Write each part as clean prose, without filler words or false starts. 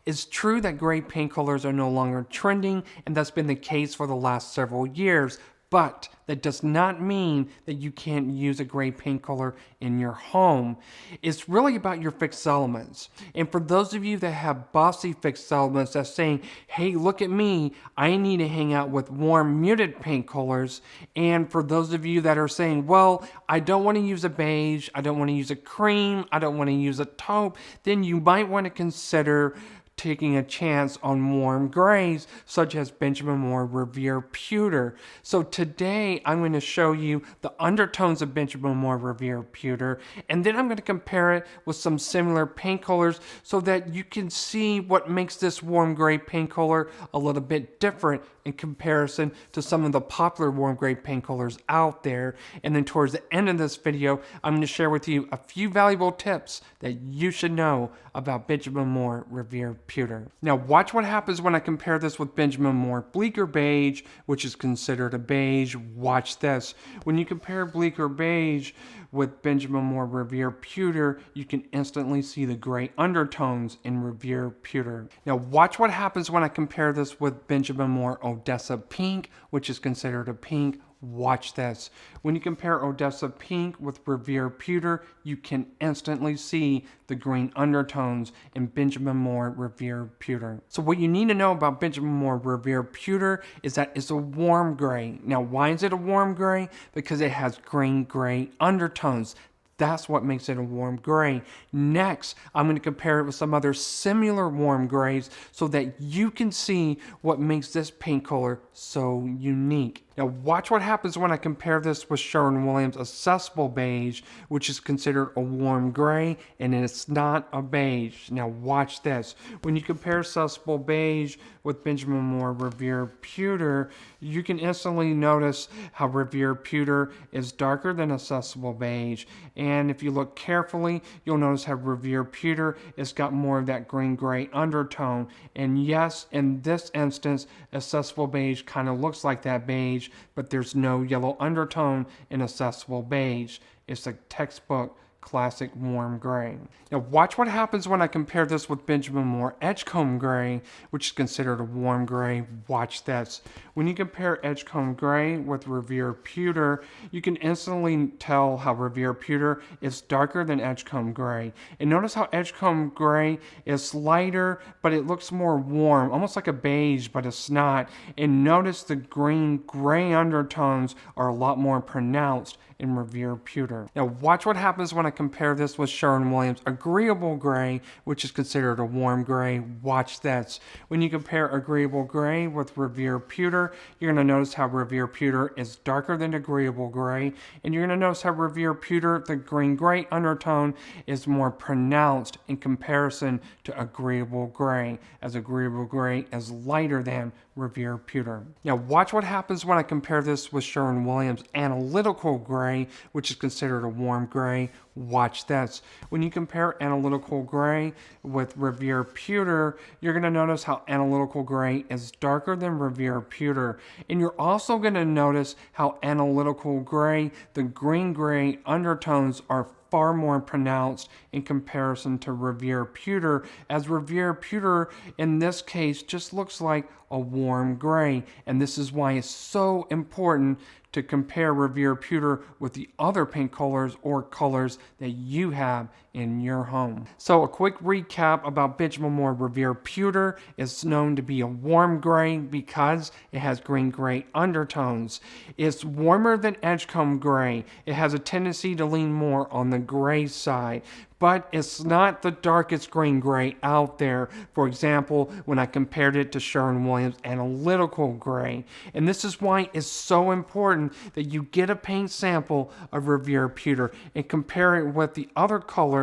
It's true that gray paint colors are no longer trending, and that's been the case for the last several years, but that does not mean that you can't use a gray paint color in your home. It's really about your fixed elements. And for those of you that have bossy fixed elements that's saying, hey, look at me, I need to hang out with warm muted paint colors. And for those of you that are saying, well, I don't want to use a beige, I don't want to use a cream, I don't want to use a taupe, then you might want to consider taking a chance on warm grays such as Benjamin Moore Revere Pewter. So today I'm going to show you the undertones of Benjamin Moore Revere Pewter, and then I'm going to compare it with some similar paint colors so that you can see what makes this warm gray paint color a little bit different in comparison to some of the popular warm gray paint colors out there. And then towards the end of this video, I'm going to share with you a few valuable tips that you should know about Benjamin Moore Revere Pewter. Now watch what happens when I compare this with Benjamin Moore Bleaker Beige, which is considered a beige. Watch this. When you compare Bleaker Beige with Benjamin Moore Revere Pewter, you can instantly see the gray undertones in Revere Pewter. Now watch what happens when I compare this with Benjamin Moore Odessa Pink, which is considered a pink. Watch this. When you compare Odessa Pink with Revere Pewter, you can instantly see the green undertones in Benjamin Moore Revere Pewter. So what you need to know about Benjamin Moore Revere Pewter is that it's a warm gray. Now why is it a warm gray? Because it has green gray undertones. That's what makes it a warm gray. Next, I'm going to compare it with some other similar warm grays so that you can see what makes this paint color so unique. Now watch what happens when I compare this with Sherwin-Williams Accessible Beige, which is considered a warm gray, and it's not a beige. Now watch this. When you compare Accessible Beige with Benjamin Moore Revere Pewter, you can instantly notice how Revere Pewter is darker than Accessible Beige. And if you look carefully, you'll notice how Revere Pewter has got more of that green-gray undertone. And yes, in this instance, Accessible Beige kind of looks like that beige, but there's no yellow undertone in Accessible Beige. It's a textbook classic warm gray. Now watch what happens when I compare this with Benjamin Moore Edgecombe Gray, which is considered a warm gray. Watch this. When you compare Edgecombe Gray with Revere Pewter, you can instantly tell how Revere Pewter is darker than Edgecombe Gray. And notice how Edgecombe Gray is lighter, but it looks more warm, almost like a beige, but it's not. And notice the green-gray undertones are a lot more pronounced in Revere Pewter. Now watch what happens when I compare this with Sherwin-Williams Agreeable Gray, which is considered a warm gray. Watch this. When you compare Agreeable Gray with Revere Pewter, you're going to notice how Revere Pewter is darker than Agreeable Gray, and you're going to notice how Revere Pewter, the green-gray undertone, is more pronounced in comparison to Agreeable Gray, as Agreeable Gray is lighter than Revere Pewter. Now watch what happens when I compare this with Sherwin-Williams Analytical Gray, which is considered a warm gray. Watch this. When you compare Analytical Gray with Revere Pewter, you're going to notice how Analytical Gray is darker than Revere Pewter. And you're also going to notice how Analytical Gray, the green-gray undertones are far more pronounced in comparison to Revere Pewter, as Revere Pewter in this case just looks like a warm gray. And this is why it's so important to compare Revere Pewter with the other paint colors or colors that you have in your home. So a quick recap about Benjamin Moore Revere Pewter. Is known to be a warm gray because it has green-gray undertones. It's warmer than Edgecombe Gray. It has a tendency to lean more on the gray side, but it's not the darkest green-gray out there. For example, when I compared it to Sherwin-Williams Analytical Gray. And this is why it's so important that you get a paint sample of Revere Pewter and compare it with the other colors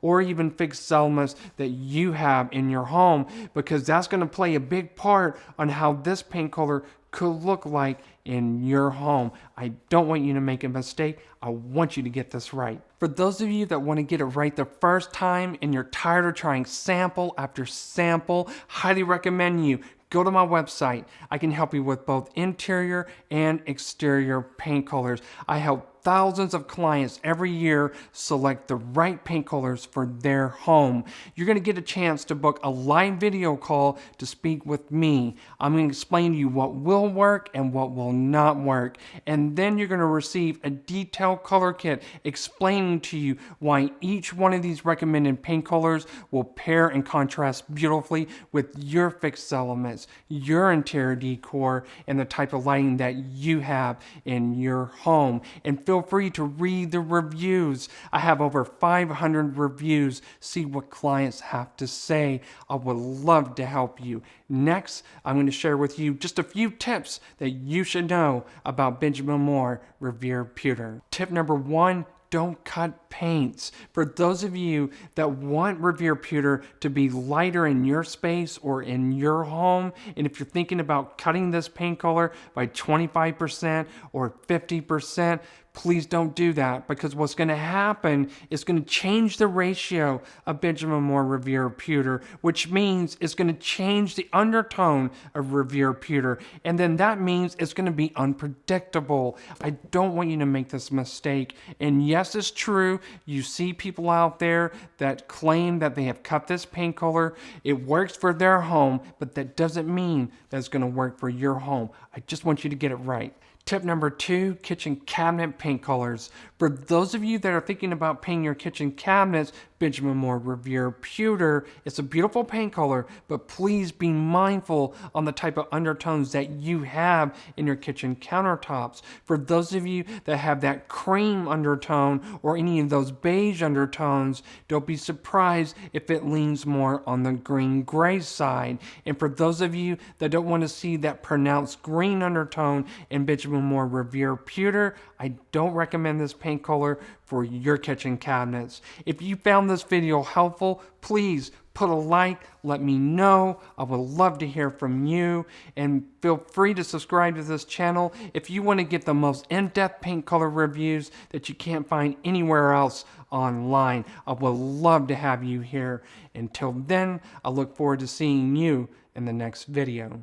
or even fixed elements that you have in your home, because that's going to play a big part on how this paint color could look like in your home. I don't want you to make a mistake. I want you to get this right. For those of you that want to get it right the first time and you're tired of trying sample after sample, highly recommend you go to my website. I can help you with both interior and exterior paint colors. I help thousands of clients every year select the right paint colors for their home. You're going to get a chance to book a live video call to speak with me. I'm going to explain to you what will work and what will not work. And then you're going to receive a detailed color kit explaining to you why each one of these recommended paint colors will pair and contrast beautifully with your fixed elements, your interior decor, and the type of lighting that you have in your home. And feel free to read the reviews. I have over 500 reviews. See what clients have to say. I would love to help you. Next, I'm going to share with you just a few tips that you should know about Benjamin Moore Revere Pewter. Tip number 1, don't cut paints. For those of you that want Revere Pewter to be lighter in your space or in your home, and if you're thinking about cutting this paint color by 25% or 50%, please don't do that, because what's going to happen is going to change the ratio of Benjamin Moore Revere Pewter, which means it's going to change the undertone of Revere Pewter, and then that means it's going to be unpredictable. I don't want you to make this mistake. And yes, it's true, you see people out there that claim that they have cut this paint color. It works for their home, but that doesn't mean that it's going to work for your home. I just want you to get it right. Tip number 2, kitchen cabinet paint colors. For those of you that are thinking about painting your kitchen cabinets Benjamin Moore Revere Pewter, it's a beautiful paint color, but please be mindful on the type of undertones that you have in your kitchen countertops. For those of you that have that cream undertone or any of those beige undertones, don't be surprised if it leans more on the green-gray side. And for those of you that don't want to see that pronounced green undertone in Benjamin Moore Revere Pewter, I don't recommend this paint color for your kitchen cabinets. If you found this video helpful, please put a like, let me know. I would love to hear from you, and feel free to subscribe to this channel if you want to get the most in-depth paint color reviews that you can't find anywhere else online. I would love to have you here. Until then, I look forward to seeing you in the next video.